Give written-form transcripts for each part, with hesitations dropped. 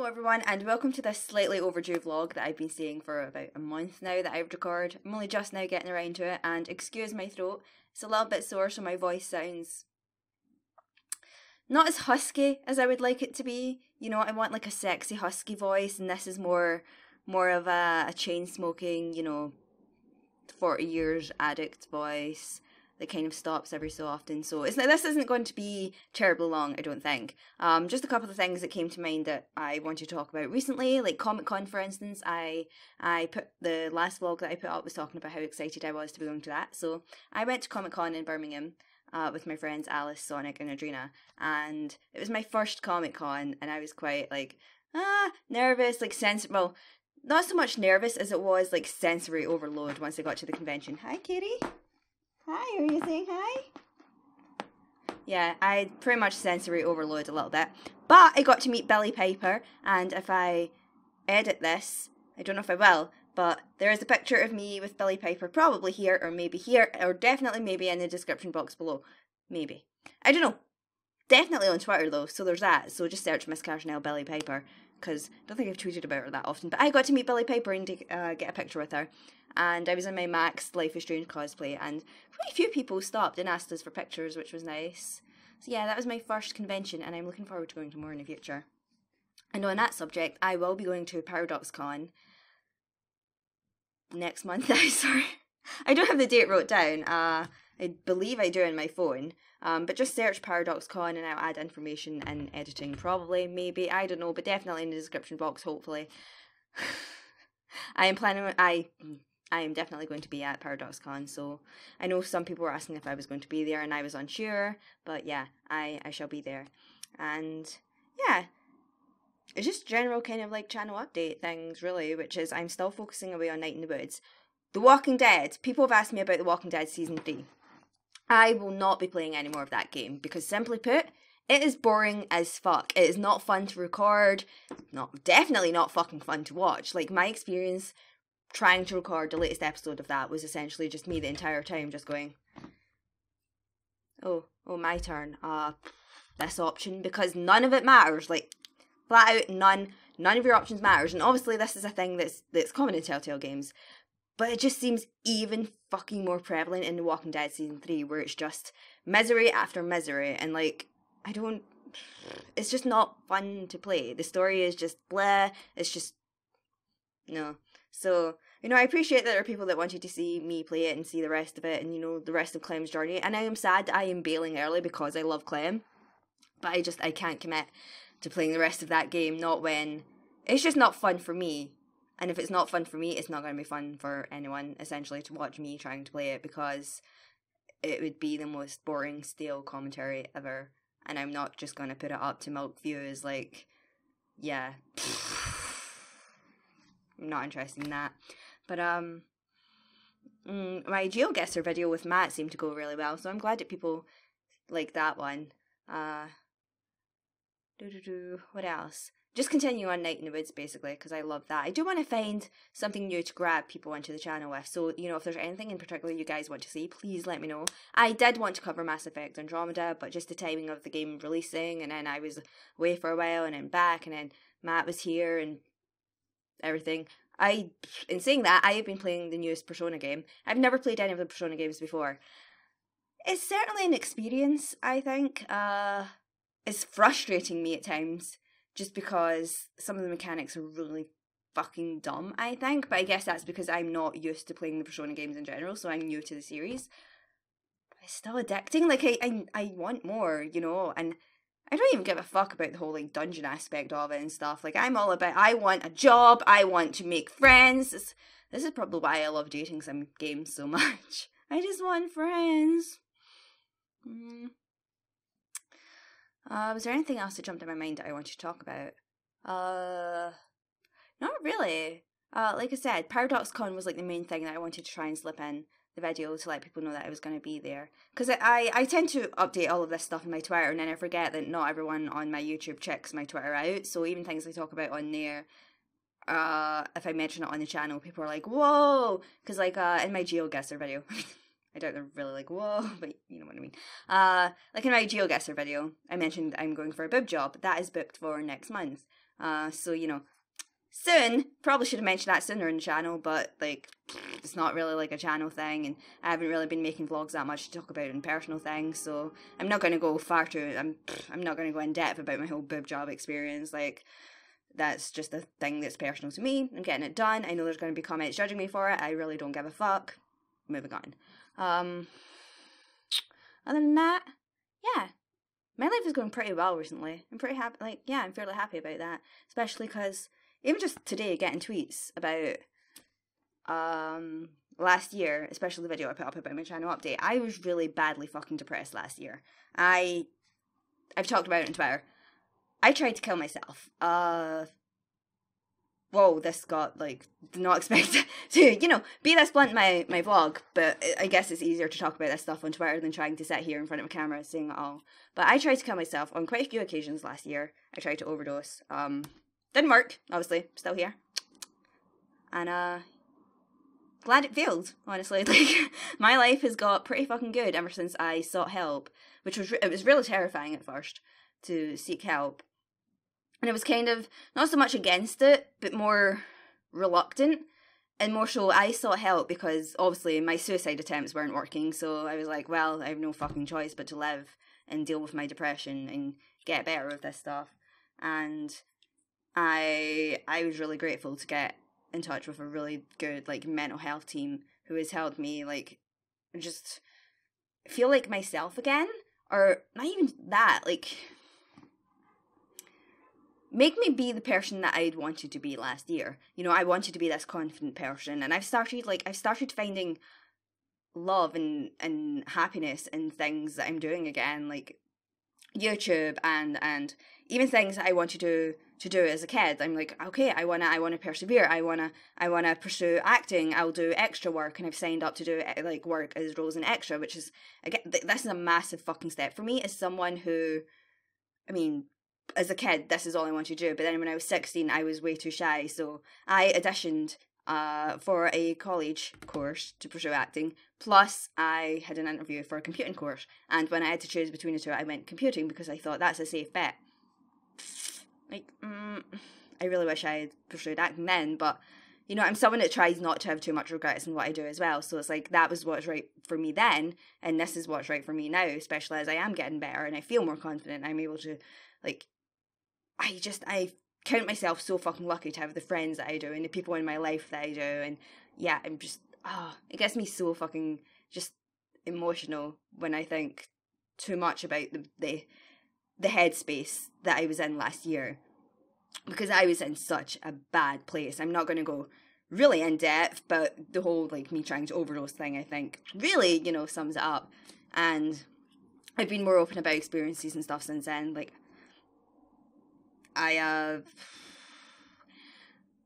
Hello everyone and welcome to this slightly overdue vlog that I've been seeing for about a month now that I would record. I'm only just now getting around to it, and excuse my throat, it's a little bit sore so my voice sounds not as husky as I would like it to be. You know, I want like a sexy husky voice, and this is more of a chain smoking, 40 years addict voice that kind of stops every so often. So this isn't going to be terribly long, I don't think. Just a couple of things that came to mind that I wanted to talk about recently, like Comic-Con for instance. I put the last vlog that I put up was talking about how excited I was to be going to that. So I went to Comic-Con in Birmingham with my friends Alice, Sonic and Adrena, and it was my first Comic-Con, and I was quite like nervous, like well, not so much nervous as it was like sensory overload once I got to the convention. Hi Katie. Hi, are you saying hi? Yeah, I pretty much sensory overload a little bit. But I got to meet Billie Piper, and if I edit this, I don't know if I will, but there is a picture of me with Billie Piper probably here, or definitely maybe in the description box below. Maybe. I don't know. Definitely on Twitter though, so there's that. So just search MsCarsonelle Billie Piper, because I don't think I've tweeted about her that often. But I got to meet Billie Piper and get a picture with her. And I was in my Max Life is Strange cosplay, and quite a few people stopped and asked us for pictures, which was nice. So yeah, that was my first convention, and I'm looking forward to going to more in the future. And on that subject, I will be going to ParadoxCon next month. Sorry, I don't have the date wrote down. I believe I do on my phone. But just search ParadoxCon and I'll add information in editing, probably, maybe, I don't know, but definitely in the description box, hopefully. I am definitely going to be at ParadoxCon, so I know some people were asking if I was going to be there and I was unsure, but yeah, I shall be there. And yeah, it's just general kind of like channel update things really, which is I'm still focusing away on Night in the Woods. The Walking Dead, people have asked me about The Walking Dead Season 3. I will not be playing any more of that game because, simply put, it is boring as fuck. It is not fun to record, definitely not fucking fun to watch. Like, my experience trying to record the latest episode of that was essentially just me the entire time just going, oh, my turn. This option, because none of it matters. Like, flat out, none of your options matters. And obviously this is a thing that's common in Telltale games. But it just seems even fucking more prevalent in The Walking Dead Season 3, where it's just misery after misery, and like, it's just not fun to play. The story is just bleh, it's just, no. So, I appreciate that there are people that wanted to see me play it and see the rest of it, and the rest of Clem's journey, and I am sad that I am bailing early because I love Clem, but I can't commit to playing the rest of that game, not when, it's just not fun for me. And if it's not fun for me, it's not going to be fun for anyone, essentially, to watch me trying to play it, because it would be the most boring, stale commentary ever. And I'm not just going to put it up to milk views, like, yeah. I'm not interested in that. But, my GeoGuessr video with Matt seemed to go really well, so I'm glad that people like that one. What else? Just continue on Night in the Woods, basically, because I love that. I do want to find something new to grab people onto the channel with, so, if there's anything in particular you guys want to see, please let me know. I did want to cover Mass Effect Andromeda, but just the timing of the game releasing, and then I was away for a while, and then back, and then Matt was here, and everything. In saying that, I have been playing the newest Persona game. I've never played any of the Persona games before. It's certainly an experience, I think. It's frustrating me at times, just because some of the mechanics are really fucking dumb, I think. But I guess that's because I'm not used to playing the Persona games in general, so I'm new to the series. But it's still addicting. Like, I want more, and I don't even give a fuck about the whole, like, dungeon aspect of it and stuff. Like, I'm all about, I want a job, I want to make friends. This is probably why I love dating some games so much. I just want friends. Was there anything else that jumped in my mind that I wanted to talk about? Not really. Like I said, ParadoxCon was like the main thing that I wanted to try and slip in the video to let people know that I was going to be there. Because I tend to update all of this stuff on my Twitter, and then I forget that not everyone on my YouTube checks my Twitter out, so even things I talk about on there, if I mention it on the channel, people are like, whoa! Because like, in my GeoGuessr video, I doubt they're really like, whoa, but you know what I mean. Like in my GeoGuessr video, I mentioned I'm going for a boob job. That is booked for next month. So, you know, soon, probably should have mentioned that sooner in the channel, but, like, it's not really, like, a channel thing, and I haven't really been making vlogs that much to talk about in personal things, so I'm not going to go far too, I'm not going to go in depth about my whole boob job experience, like, that's just a thing that's personal to me. I'm getting it done. I know there's going to be comments judging me for it. I really don't give a fuck. Moving on. Other than that, yeah. My life is going pretty well recently. I'm pretty happy. Like, yeah, I'm fairly happy about that. Especially because even just today getting tweets about last year, especially the video I put up about my channel update, I was really badly fucking depressed last year. I've talked about it on Twitter. I tried to kill myself. Whoa, this got, like, did not expect to, you know, be this blunt in my vlog, but I guess it's easier to talk about this stuff on Twitter than trying to sit here in front of a camera saying it all. But I tried to kill myself on quite a few occasions last year. I tried to overdose. Didn't work, obviously, still here. And, glad it failed, honestly. Like, my life has got pretty fucking good ever since I sought help, which was, it was really terrifying at first to seek help. And it was kind of, not so much against it, but more reluctant. And more so, I sought help because, obviously, my suicide attempts weren't working. So I was like, well, I have no fucking choice but to live and deal with my depression and get better with this stuff. And I was really grateful to get in touch with a really good, like, mental health team who has helped me, like, just feel like myself again. Or not even that, like, make me be the person that I'd wanted to be last year. You know, I wanted to be this confident person, and I've started finding love and happiness in things that I'm doing again, like YouTube and even things that I wanted to do as a kid. I'm like, okay, I wanna persevere. I wanna pursue acting. I'll do extra work, and I've signed up to do like work as roles in extra, which is, again, this is a massive fucking step for me as someone who, I mean, as a kid, this is all I wanted to do. But then when I was 16, I was way too shy. So I auditioned for a college course to pursue acting. Plus, I had an interview for a computing course. And when I had to choose between the two, I went computing because I thought that's a safe bet. Like, I really wish I had pursued acting then. But, you know, I'm someone that tries not to have too much regrets in what I do as well. So it's like, that was what's right for me then. And this is what's right for me now, especially as I am getting better and I feel more confident. I'm able to, like, I count myself so fucking lucky to have the friends that I do and the people in my life that I do, and yeah, I'm just, it gets me so fucking just emotional when I think too much about the headspace that I was in last year, because I was in such a bad place. I'm not going to go really in depth, but the whole, like, me trying to overdose thing, I think, really, you know, sums it up, and I've been more open about experiences and stuff since then. Like, I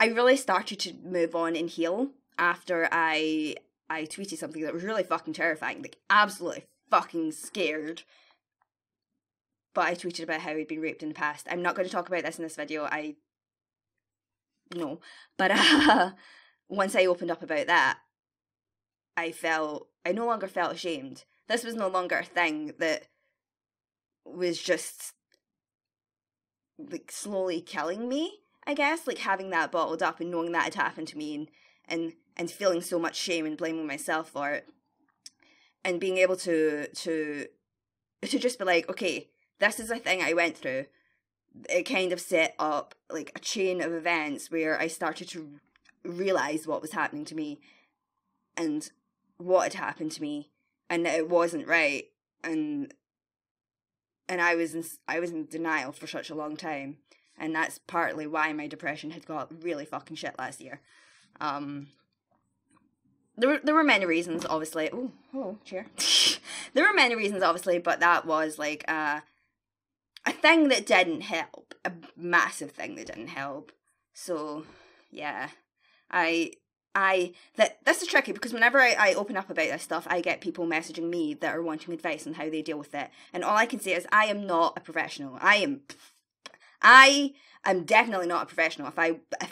really started to move on and heal after I tweeted something that was really fucking terrifying, like, absolutely fucking scared. But I tweeted about how he'd been raped in the past. I'm not going to talk about this in this video, no. But once I opened up about that, I no longer felt ashamed. This was no longer a thing that was just, like, slowly killing me, I guess, like, having that bottled up and knowing that had happened to me and feeling so much shame and blaming myself for it, and being able to just be like, okay, this is a thing I went through. It kind of set up, like, a chain of events where I started to realize what was happening to me and what had happened to me, and that it wasn't right, and I was in denial for such a long time, and that's partly why my depression had got really fucking shit last year. There were many reasons, obviously. Oh, hello, chair. There were many reasons, obviously, but that was, like, a thing that didn't help, a massive thing that didn't help. So, yeah, this is tricky because whenever I open up about this stuff, I get people messaging me that are wanting advice on how they deal with it, and all I can say is I am not a professional. I am definitely not a professional. If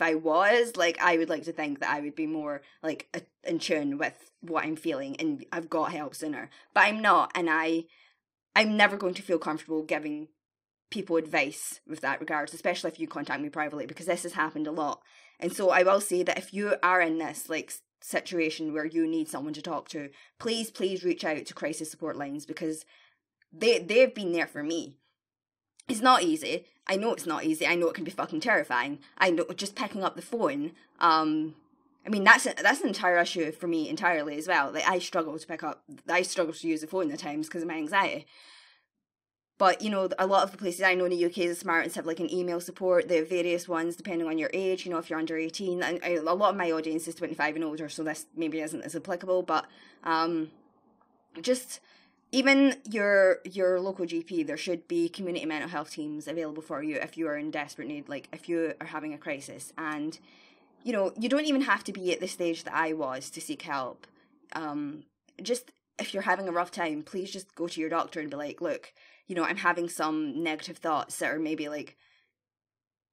I was, like, I would like to think that I would be more, like, in tune with what I'm feeling, and I've got help sooner. But I'm not, and I'm never going to feel comfortable giving people advice with that regards, especially if you contact me privately, because this has happened a lot. And so I will say that if you are in this like situation where you need someone to talk to, please reach out to crisis support lines, because they've been there for me. It's not easy. I know it's not easy. I know it can be fucking terrifying. I know just picking up the phone. I mean, that's an entire issue for me entirely as well. Like, I struggle to use the phone at times because of my anxiety. But, you know, a lot of the places I know in the UK, the Samaritans have like an email support. They have various ones depending on your age, you know, if you're under 18. And a lot of my audience is 25 and older, so this maybe isn't as applicable. But just even your local GP, there should be community mental health teams available for you if you are in desperate need, like if you are having a crisis. And, you know, you don't even have to be at the stage that I was to seek help. Just if you're having a rough time, please just go to your doctor and be like, look, you know, I'm having some negative thoughts that are maybe like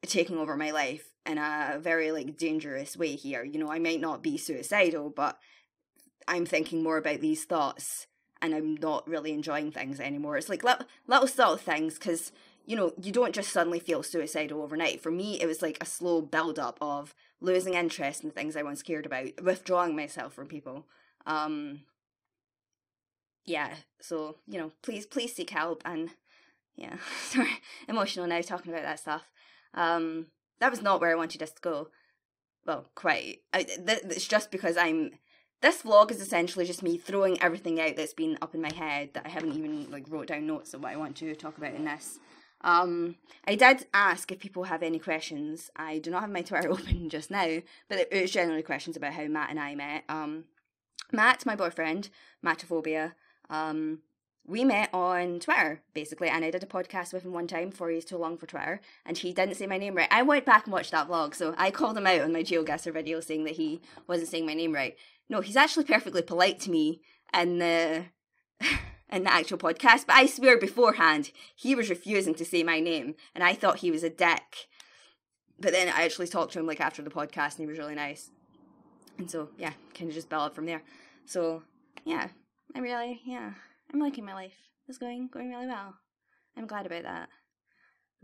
taking over my life in a very like dangerous way here. You know, I might not be suicidal, but I'm thinking more about these thoughts and I'm not really enjoying things anymore. It's like little subtle things, because, you know, you don't just suddenly feel suicidal overnight. For me, it was like a slow build up of losing interest in the things I once cared about, withdrawing myself from people. Yeah, so, you know, please seek help. And yeah, sorry, emotional now talking about that stuff. That was not where I wanted us to go. Well, quite. It's just because this vlog is essentially just me throwing everything out that's been up in my head that I haven't even like wrote down notes of what I want to talk about in this. I did ask if people have any questions. I do not have my Twitter open just now, but it was generally questions about how Matt and I met. Matt, my boyfriend, Mattophobia, we met on Twitter, basically, and I did a podcast with him one time before he was too long for Twitter, and he didn't say my name right. I went back and watched that vlog, so I called him out on my GeoGuessr video saying that he wasn't saying my name right. No, he's actually perfectly polite to me in the actual podcast, but I swear beforehand, he was refusing to say my name, and I thought he was a dick. But then I actually talked to him, like, after the podcast, and he was really nice. And so, yeah, kind of just built up from there. So, yeah, I'm liking my life. It's going really well. I'm glad about that.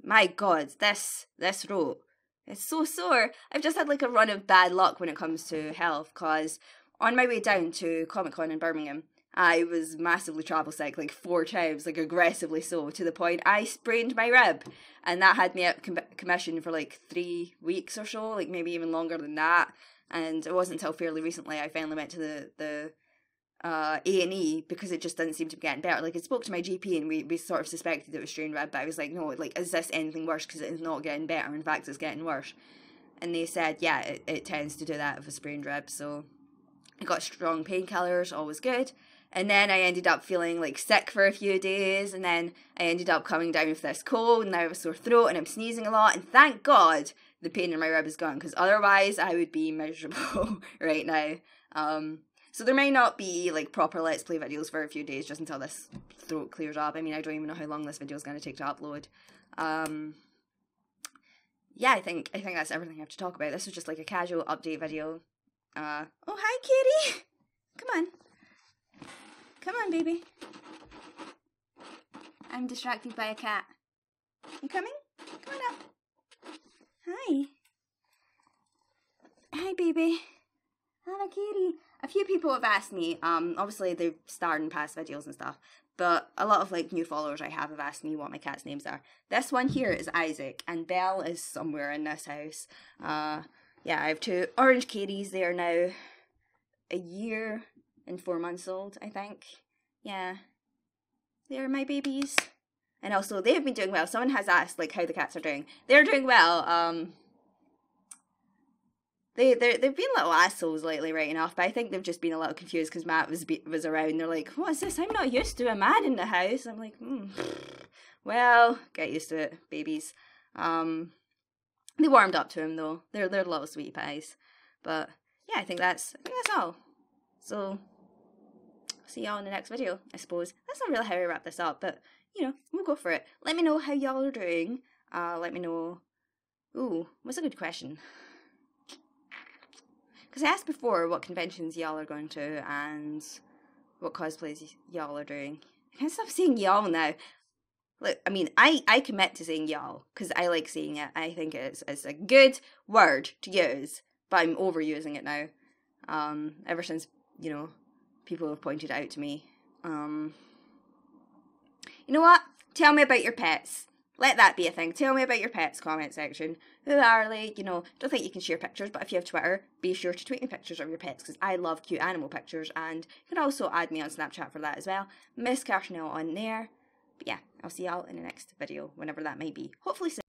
My God, this throat, it's so sore. I've just had like a run of bad luck when it comes to health, cause on my way down to Comic-Con in Birmingham, I was massively travel sick, like 4 times, like aggressively so, to the point I sprained my rib, and that had me at commission for like 3 weeks or so, like maybe even longer than that. And it wasn't until fairly recently I finally went to the A&E, because it just didn't seem to be getting better. Like, I spoke to my GP and we sort of suspected it was strained rib, but I was like, no, like, is this anything worse? Because it is not getting better. In fact, it's getting worse. And they said, yeah, it tends to do that with a sprained rib. So I got strong painkillers, all was good. And then I ended up feeling like sick for a few days, and then I ended up coming down with this cold, and I have a sore throat, and I'm sneezing a lot, and thank God the pain in my rib is gone, because otherwise I would be miserable right now. So there may not be like proper Let's Play videos for a few days just until this throat clears up. I mean, I don't even know how long this video is going to take to upload. Yeah, I think that's everything I have to talk about. This was just like a casual update video. Oh, hi, kitty! Come on. Come on, baby. I'm distracted by a cat. You coming? Come on up. Hi. Hi, baby. Hello, kitty. A few people have asked me, obviously they've starred in past videos and stuff, but a lot of like new followers I have asked me what my cat's names are. This one here is Isaac, and Belle is somewhere in this house. Yeah, I have 2 orange kitties. They are now 1 year and 4 months old, I think. Yeah. They're my babies. And also, they have been doing well. Someone has asked, like, how the cats are doing. They're doing well. They've been little assholes lately, right enough, but I think they've just been a little confused because Matt was around. They're like, what's this? I'm not used to a man in the house. I'm like, well, get used to it, babies. They warmed up to him, though. They're little sweetie pies. But, yeah, I think that's all. So, see y'all in the next video, I suppose. That's not really how I wrap this up, but, you know, we'll go for it. Let me know how y'all are doing. Let me know... Ooh, what's a good question? Because I asked before what conventions y'all are going to and what cosplays y'all are doing. I can't stop saying y'all now. Look, I mean, I commit to saying y'all because I like saying it. I think it's a good word to use, but I'm overusing it now. Ever since, you know, people have pointed it out to me. You know what? Tell me about your pets. Let that be a thing. Tell me about your pets, comment section. Who are they? You know, don't think you can share pictures, but if you have Twitter, be sure to tweet me pictures of your pets because I love cute animal pictures, and you can also add me on Snapchat for that as well. MsCarsonelle on there. But yeah, I'll see y'all in the next video, whenever that may be. Hopefully soon.